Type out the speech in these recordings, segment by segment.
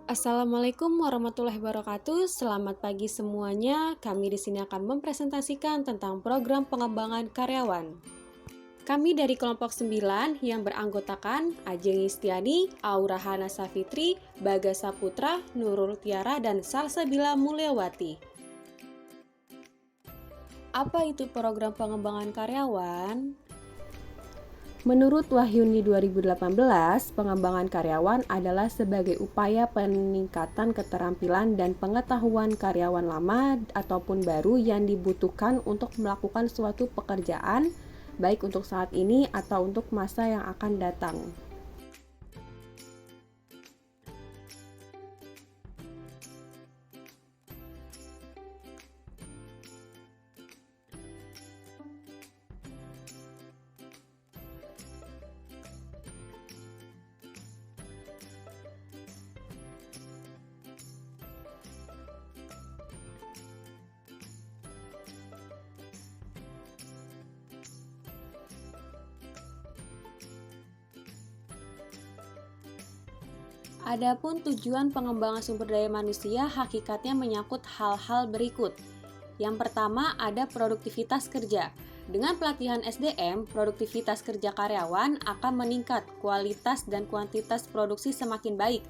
Assalamualaikum warahmatullahi wabarakatuh. Selamat pagi semuanya. Kami di sini akan mempresentasikan tentang program pengembangan karyawan. Kami dari kelompok 9 yang beranggotakan Ajeng Istiani, Aura Hana Safitri, Bagas Saputra, Nurul Tiara, dan Salsabila Mulyawati. Apa itu program pengembangan karyawan? Menurut Wahyuni 2018, pengembangan karyawan adalah sebagai upaya peningkatan keterampilan dan pengetahuan karyawan lama ataupun baru yang dibutuhkan untuk melakukan suatu pekerjaan, baik untuk saat ini atau untuk masa yang akan datang. Adapun tujuan pengembangan sumber daya manusia hakikatnya menyangkut hal-hal berikut. Yang pertama ada produktivitas kerja. Dengan pelatihan SDM, produktivitas kerja karyawan akan meningkat, kualitas dan kuantitas produksi semakin baik.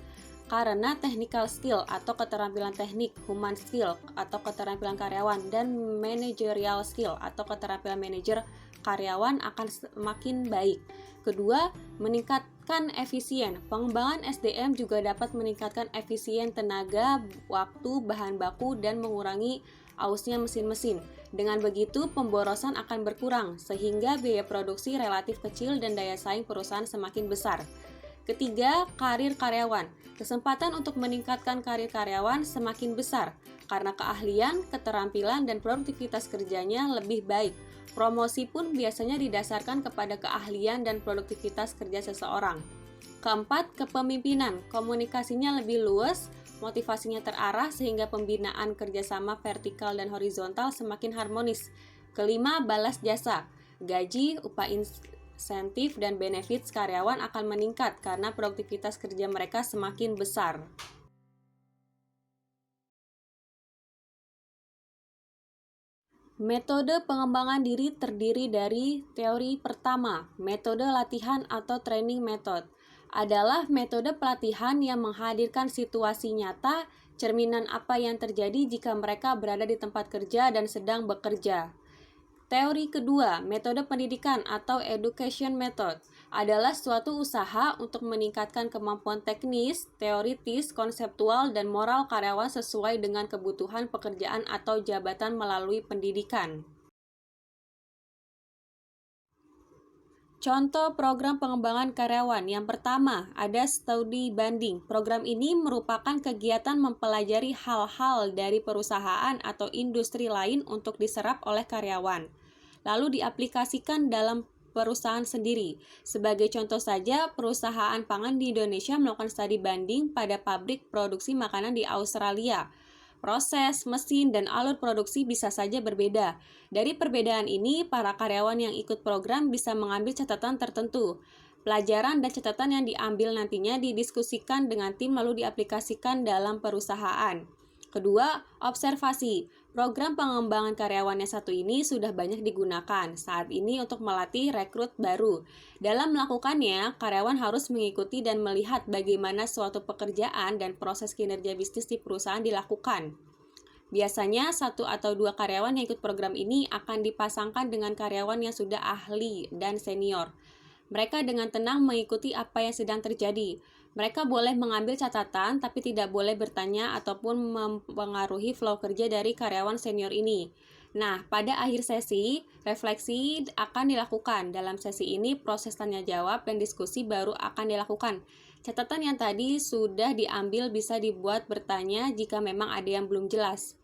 Karena technical skill atau keterampilan teknik, human skill atau keterampilan karyawan, dan managerial skill atau keterampilan manajer karyawan akan semakin baik. Kedua, meningkatkan efisien. Pengembangan SDM juga dapat meningkatkan efisien tenaga, waktu, bahan baku, dan mengurangi ausnya mesin-mesin. Dengan begitu, pemborosan akan berkurang, sehingga biaya produksi relatif kecil dan daya saing perusahaan semakin besar. Ketiga, karir karyawan. Kesempatan untuk meningkatkan karir karyawan semakin besar, karena keahlian, keterampilan, dan produktivitas kerjanya lebih baik. Promosi pun biasanya didasarkan kepada keahlian dan produktivitas kerja seseorang. Keempat, kepemimpinan. Komunikasinya lebih luas, motivasinya terarah sehingga pembinaan kerjasama vertikal dan horizontal semakin harmonis. Kelima, balas jasa. Gaji, upah insentif, dan benefits karyawan akan meningkat karena produktivitas kerja mereka semakin besar. Metode pengembangan diri terdiri dari teori pertama, metode latihan atau training method. Adalah metode pelatihan yang menghadirkan situasi nyata, cerminan apa yang terjadi jika mereka berada di tempat kerja dan sedang bekerja. Teori kedua, metode pendidikan atau education method, adalah suatu usaha untuk meningkatkan kemampuan teknis, teoritis, konseptual, dan moral karyawan sesuai dengan kebutuhan pekerjaan atau jabatan melalui pendidikan. Contoh program pengembangan karyawan. Yang pertama, ada studi banding. Program ini merupakan kegiatan mempelajari hal-hal dari perusahaan atau industri lain untuk diserap oleh karyawan, lalu diaplikasikan dalam perusahaan sendiri. Sebagai contoh saja, perusahaan pangan di Indonesia melakukan studi banding pada pabrik produksi makanan di Australia. Proses, mesin, dan alur produksi bisa saja berbeda. Dari perbedaan ini, para karyawan yang ikut program bisa mengambil catatan tertentu. Pelajaran dan catatan yang diambil nantinya didiskusikan dengan tim lalu diaplikasikan dalam perusahaan. Kedua, observasi. Program pengembangan karyawan yang satu ini sudah banyak digunakan saat ini untuk melatih rekrut baru. Dalam melakukannya, karyawan harus mengikuti dan melihat bagaimana suatu pekerjaan dan proses kinerja bisnis di perusahaan dilakukan. Biasanya, 1 atau 2 karyawan yang ikut program ini akan dipasangkan dengan karyawan yang sudah ahli dan senior. Mereka dengan tenang mengikuti apa yang sedang terjadi. Mereka boleh mengambil catatan, tapi tidak boleh bertanya ataupun mempengaruhi flow kerja dari karyawan senior ini. Nah, pada akhir sesi, refleksi akan dilakukan. Dalam sesi ini, proses tanya jawab dan diskusi baru akan dilakukan. Catatan yang tadi sudah diambil bisa dibuat bertanya jika memang ada yang belum jelas.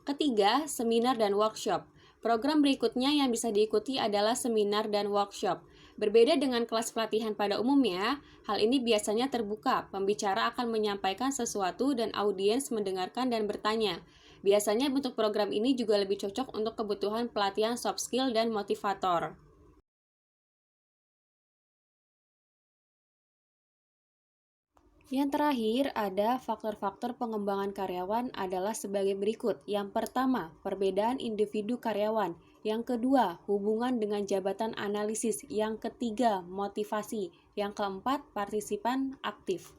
Ketiga, seminar dan workshop. Program berikutnya yang bisa diikuti adalah seminar dan workshop. Berbeda dengan kelas pelatihan pada umumnya, hal ini biasanya terbuka. Pembicara akan menyampaikan sesuatu dan audiens mendengarkan dan bertanya. Biasanya bentuk program ini juga lebih cocok untuk kebutuhan pelatihan soft skill dan motivator. Yang terakhir, ada faktor-faktor pengembangan karyawan adalah sebagai berikut. Yang pertama, perbedaan individu karyawan. Yang kedua, hubungan dengan jabatan analisis. Yang ketiga, motivasi. Yang keempat, partisipan aktif.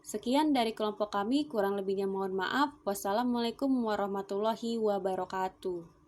Sekian dari kelompok kami, kurang lebihnya mohon maaf. Wassalamualaikum warahmatullahi wabarakatuh.